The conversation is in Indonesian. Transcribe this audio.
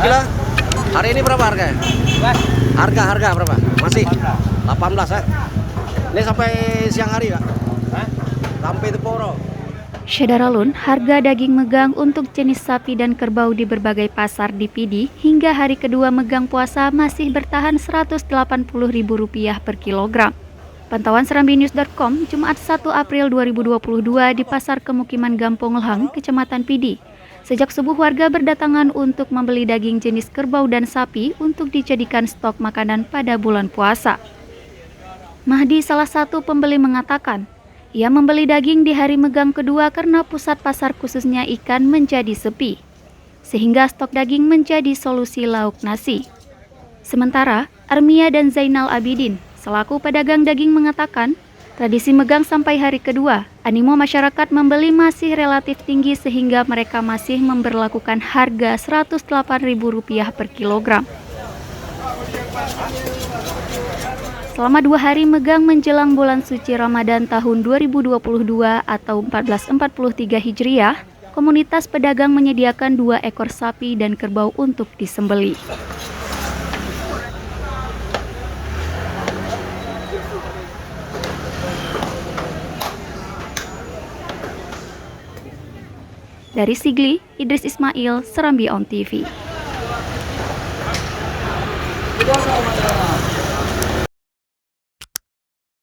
kilo. Hari ini berapa harganya? Harga berapa? Masih 18 ya? Ini sampai siang hari, Kak? Sampai Teporo. Syedaralun, harga daging megang untuk jenis sapi dan kerbau di berbagai pasar di Pidi hingga hari kedua megang puasa masih bertahan Rp180.000 per kilogram. Pantauan serambinews.com, Jumat 1 April 2022 di Pasar Kemukiman Gampong Lehang, Kecamatan Pidi. Sejak subuh warga berdatangan untuk membeli daging jenis kerbau dan sapi untuk dijadikan stok makanan pada bulan puasa. Mahdi, salah satu pembeli, mengatakan, ia membeli daging di hari megang kedua karena pusat pasar khususnya ikan menjadi sepi, sehingga stok daging menjadi solusi lauk nasi. Sementara, Armia dan Zainal Abidin, selaku pedagang daging, mengatakan, tradisi megang sampai hari kedua, animo masyarakat membeli masih relatif tinggi sehingga mereka masih memberlakukan harga Rp108.000 per kilogram. Selama 2 hari megang menjelang bulan suci Ramadan tahun 2022 atau 1443 Hijriah, komunitas pedagang menyediakan 2 ekor sapi dan kerbau untuk disembelih. Dari Sigli, Idris Ismail, Serambi On TV.